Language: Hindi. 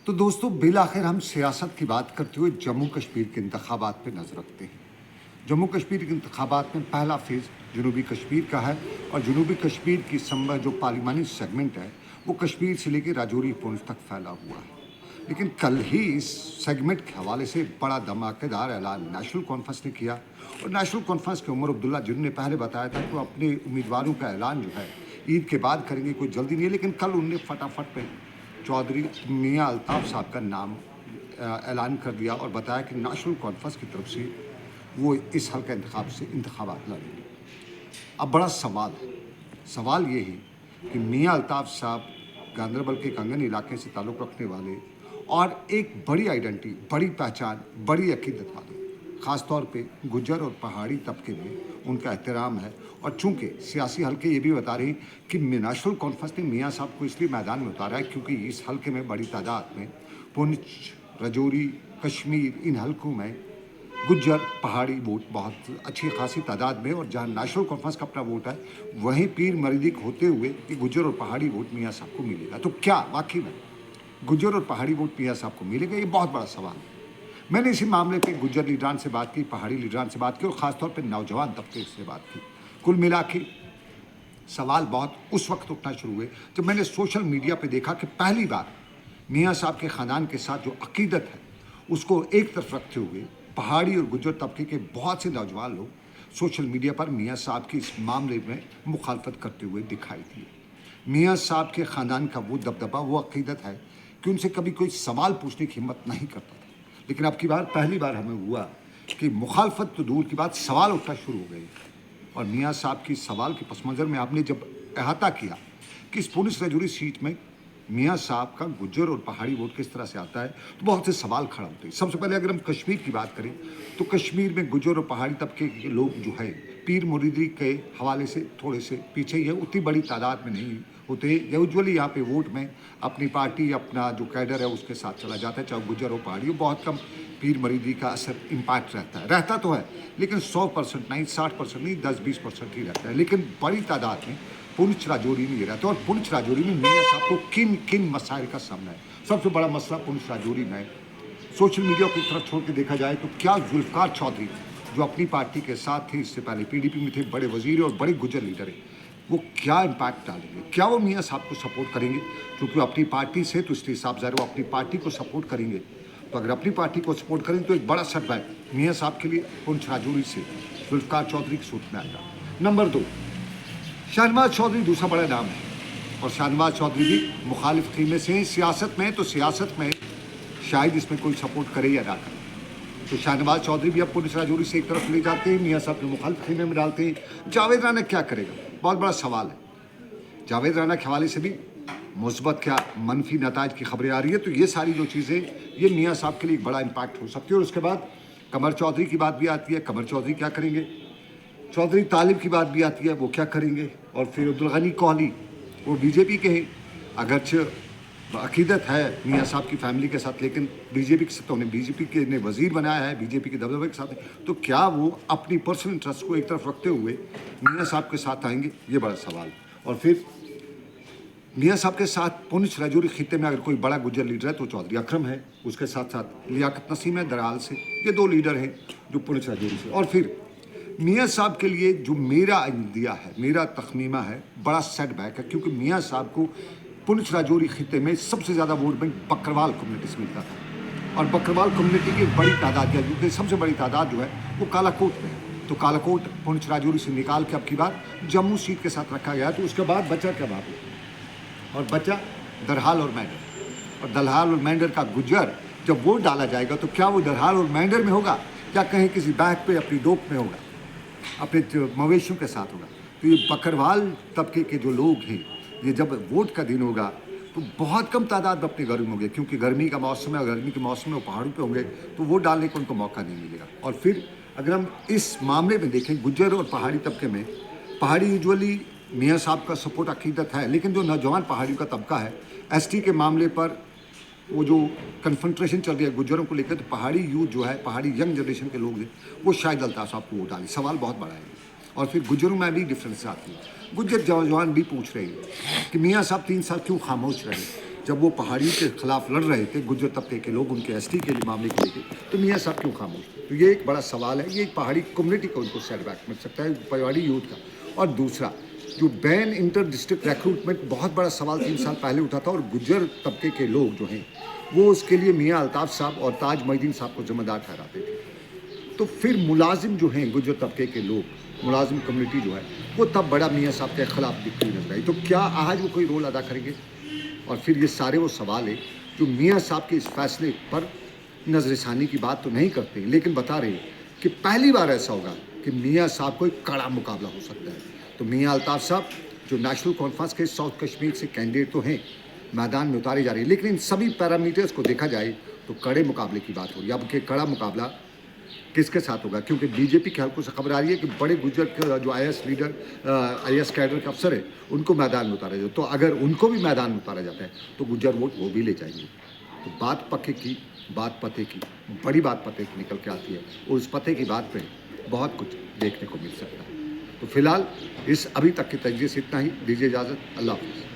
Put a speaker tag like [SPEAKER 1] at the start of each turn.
[SPEAKER 1] तो दोस्तों बिल आखिर हम सियासत की बात करते हुए जम्मू कश्मीर के इंतखाबात पे नज़र रखते हैं। जम्मू कश्मीर के इंतखाबात में पहला फेज़ जनूबी कश्मीर का है और जनूबी कश्मीर की जो पार्लिमानी सेगमेंट है वो कश्मीर से लेकर राजौरी पुंछ तक फैला हुआ है। लेकिन कल ही इस सेगमेंट के हवाले से बड़ा धमाकेदार ऐलान नेशनल कॉन्फ्रेंस ने किया और नेशनल कॉन्फ्रेंस के उमर अब्दुल्ला जिन्होंने पहले बताया था कि वो अपने उम्मीदवारों का ऐलान जो है ईद के बाद करेंगे, कोई जल्दी नहीं है, लेकिन कल उनने फटाफट पे चौधरी मियां अल्ताफ़ साहब का नाम ऐलान कर दिया और बताया कि नेशनल कॉन्फ्रेंस की तरफ से वो इस हल्का इंतखाब से इंतखाबात लड़ेंगे। अब बड़ा सवाल है, सवाल ये है कि मियां अल्ताफ़ साहब गांदरबल के कंगन इलाके से ताल्लुक़ रखने वाले और एक बड़ी आइडेंटिटी, बड़ी पहचान, बड़ी अकीदत वाले, ख़ास तौर पे गुज्जर और पहाड़ी तबके में उनका एहतराम है। और चूंकि सियासी हल्के ये भी बता रहे हैं कि नेशनल कॉन्फ्रेंस ने मियां साहब को इसलिए मैदान में उतारा है क्योंकि इस हल्के में बड़ी तादाद में पुंछ, राजौरी, कश्मीर, इन हल्कों में गुज्जर पहाड़ी वोट बहुत अच्छी खासी तादाद में, और जहां नेशनल कॉन्फ्रेंस का अपना वोट है वहीं पीर मरीदी होते हुए कि गुज्जर और पहाड़ी वोट मियां साहब को मिलेगा। तो क्या वाकई में गुज्जर और पहाड़ी वोट मियां साहब को मिलेगा? ये बहुत बड़ा सवाल है। मैंने इसी मामले पे गुज्जर लीडरान से बात की, पहाड़ी लीडरान से बात की और ख़ासतौर पे नौजवान तबके से बात की। कुल मिला के सवाल बहुत उस वक्त उठना शुरू हुए जब मैंने सोशल मीडिया पे देखा कि पहली बार मियां साहब के ख़ानदान के साथ जो अकीदत है उसको एक तरफ रखते हुए पहाड़ी और गुज्जर तबके के बहुत से नौजवान लोग सोशल मीडिया पर मियां साहब की इस मामले में मुखालफत करते हुए दिखाई दिए। मियां साहब के ख़ानदान का वो दबदबा, वो अकीदत है कि उनसे कभी कोई सवाल पूछने की हिम्मत नहीं करता था, लेकिन अब की बार पहली बार हमें हुआ कि मुखालफत तो दूर की बात, सवाल उठना शुरू हो गए। और मियां साहब की सवाल के पस मंज़र में आपने जब अहाता किया कि इस पुलिस राजौरी सीट में मियां साहब का गुज्जर और पहाड़ी वोट किस तरह से आता है, तो बहुत से सवाल खड़ा होते हैं। सबसे पहले अगर हम कश्मीर की बात करें तो कश्मीर में गुज्जर और पहाड़ी तबके के लोग जो है पीर मुरीदी के हवाले से थोड़े से पीछे ही है, उतनी बड़ी तादाद में नहीं होते। यूजुअली यहाँ पे वोट में अपनी पार्टी, अपना जो कैडर है उसके साथ चला जाता है, चाहे गुज्जर हो पहाड़ी हो। बहुत कम पीर मरीदी का असर इम्पैक्ट रहता तो है, लेकिन 100% नहीं, 60% नहीं, 10-20% ही रहता है। लेकिन बड़ी तादाद में पुंछ राजौरी में ये रहता है। और पुंछ राजौरी में मियां साहब को किन किन मसाइल का सामना है? सबसे बड़ा मसला पुंछ राजौरी में सोशल मीडिया की तरफ छोड़ के देखा जाए तो क्या जुल्फ़िकार चौधरी जो अपनी पार्टी के साथ थे, इससे पहले पीडीपी में थे, बड़े वजीर और बड़े गुज्जर लीडर हैं, वो क्या इम्पैक्ट डालेंगे? क्या वो मियां साहब को सपोर्ट करेंगे? क्योंकि वो अपनी पार्टी से, तो इसलिए साहब ज़ाहिर वो अपनी पार्टी को सपोर्ट करेंगे। तो अगर अपनी पार्टी को सपोर्ट करेंगे तो एक बड़ा सेटबैक मियां साहब के लिए पुंछ राजौरी से जुल्फ़िकार चौधरी की सूरत में आएगा। नंबर 2, शाहनवाज चौधरी दूसरा बड़ा नाम है और शाहनवाज चौधरी भी मुखालिफ खीमे से हैं। सियासत में तो सियासत में शायद इसमें कोई सपोर्ट करे या ना करे, तो शाहनवाज चौधरी भी अब पुलिस राजौरी से एक तरफ ले जाते हैं, मियां साहब के मुखालिफ खीमे में डालते हैं। जावेद राना क्या करेगा? बहुत बड़ा सवाल है। जावेद राना के हवाले से भी मुस्बत क्या मनफी नताज की खबरें आ रही है। तो ये सारी जो चीज़ें, ये मियां साहब के लिए एक बड़ा इम्पैक्ट हो सकती है। और उसके बाद कमर चौधरी की बात भी आती है, कमर चौधरी क्या करेंगे? चौधरी तालिब की बात भी आती है, वो क्या करेंगे? और फिर अब्दुल गनी कोहली, वो बीजेपी के हैं, अगरचे अकीदत है मियां साहब की फैमिली के साथ, लेकिन बीजेपी के साथ उन्हें बीजेपी के ने वजीर बनाया है, बीजेपी के दबदबे के साथ है। तो क्या वो अपनी पर्सनल इंटरेस्ट को एक तरफ रखते हुए मियां साहब के साथ आएंगे? ये बड़ा सवाल। और फिर मियां साहब के साथ पुंछ राजौरी खित्ते में अगर कोई बड़ा गुज्जर लीडर है तो चौधरी अकरम है, उसके साथ साथ लियाकत नसीम है दराल से। ये 2 लीडर हैं जो पुंछ राजौरी से। और फिर मियां साहब के लिए जो मेरा आइडिया है, मेरा तखमीमा है, बड़ा सेटबैक है, क्योंकि मियां साहब को पुंछ राजौरी खित्ते में सबसे ज़्यादा वोट बैंक बकरवाल कम्युनिटी से मिलता था और बकरवाल कम्युनिटी की बड़ी तादाद है, क्योंकि सबसे बड़ी तादाद जो है वो कालाकोट में है। तो कालाकोट पुंछ राजौरी से निकाल के अब की बार जम्मू सीट के साथ रखा गया। तो उसके बाद बचा क्या बात है? और बचा दरहाल और मैंडर। और दरहाल और मैंडर का गुज्जर जब वोट डाला जाएगा तो क्या वो दरहाल और मैंडर में होगा या कहीं किसी बैग पे अपनी डोप में होगा, अपने मवेशियों के साथ होगा? तो ये बकरवाल तबके के जो लोग हैं, ये जब वोट का दिन होगा तो बहुत कम तादाद में अपने घर में होंगे, क्योंकि गर्मी का मौसम है और गर्मी के मौसम में वो पहाड़ों पे होंगे, तो वोट डालने को उनको मौका नहीं मिलेगा। और फिर अगर हम इस मामले में देखें गुज्जर और पहाड़ी तबके में, पहाड़ी यूजुअली मियां साहब का सपोर्ट अकीदत है, लेकिन जो नौजवान पहाड़ियों का तबका है, एसटी के मामले पर वो जो कन्फ्रंट्रेशन चल रही है गुज्जरों को लेकर, तो पहाड़ी यूथ जो है, पहाड़ी यंग जनरेशन के लोग हैं, वो शायद अल्ताफ़ साहब को वोट डालें। सवाल बहुत बड़ा है। और फिर गुज्जरों में भी डिफरेंस आती है। गुज्जर जवान भी पूछ रहे हैं कि मियां साहब 3 साल क्यों खामोश रहे, जब वो पहाड़ी के खिलाफ लड़ रहे थे, गुज्जर तबके के लोग उनके एसटी के लिए मामले को लेकर, तो मियाँ साहब क्यों खामोश थे? तो ये एक बड़ा सवाल है। ये एक पहाड़ी कम्युनिटी को उनको सेटबैक मिल सकता है, पहाड़ी यूथ का। और दूसरा, जो बैन इंटर डिस्ट्रिक्ट रिक्रूटमेंट बहुत बड़ा सवाल 3 साल पहले उठा था, और गुज्जर तबके के लोग जो हैं वो उसके लिए मियाँ अल्ताफ़ साहब और ताज मोइनुद्दीन साहब को जिम्मेदार ठहराते थे। तो फिर मुलाजिम जो हैं, गुज्जर तबके के लोग, मुलाजिम कम्युनिटी जो है, वो तब बड़ा मियाँ साहब के खिलाफ दिखती नजर आई। तो क्या आज वो कोई रोल अदा करेंगे? और फिर ये सारे वो सवाल है जो मियाँ साहब के इस फैसले पर नजरसानी की बात तो नहीं करते, लेकिन बता रहे कि पहली बार ऐसा होगा कि मियाँ साहब को एक कड़ा मुकाबला हो सकता है। तो मियाँ अल्ताफ़ साहब जो नेशनल कॉन्फ्रेंस के साउथ कश्मीर से कैंडिडेट तो हैं, मैदान में उतारे जा रहे हैं, लेकिन इन सभी पैरामीटर्स को देखा जाए तो कड़े मुकाबले की बात हो रही है। अब के कड़ा मुकाबला किसके साथ होगा? क्योंकि बीजेपी के हल्कों से खबर आ रही है कि बड़े गुज्जर के जो आईएएस लीडर, आईएएस कैडर के अफसर है, उनको मैदान में उतारा जाए। तो अगर उनको भी मैदान में उतारा जाता है तो गुज्जर वोट वो भी ले जाएंगे। तो बात पक्के की, बात पते की, बड़ी बात पते की निकल के आती है, और उस पते की बात पे बहुत कुछ देखने को मिल सकता है। तो फिलहाल इस अभी तक के तजज़िये से इतना ही। दीजिए इजाज़त। अल्लाह हाफ़िज़।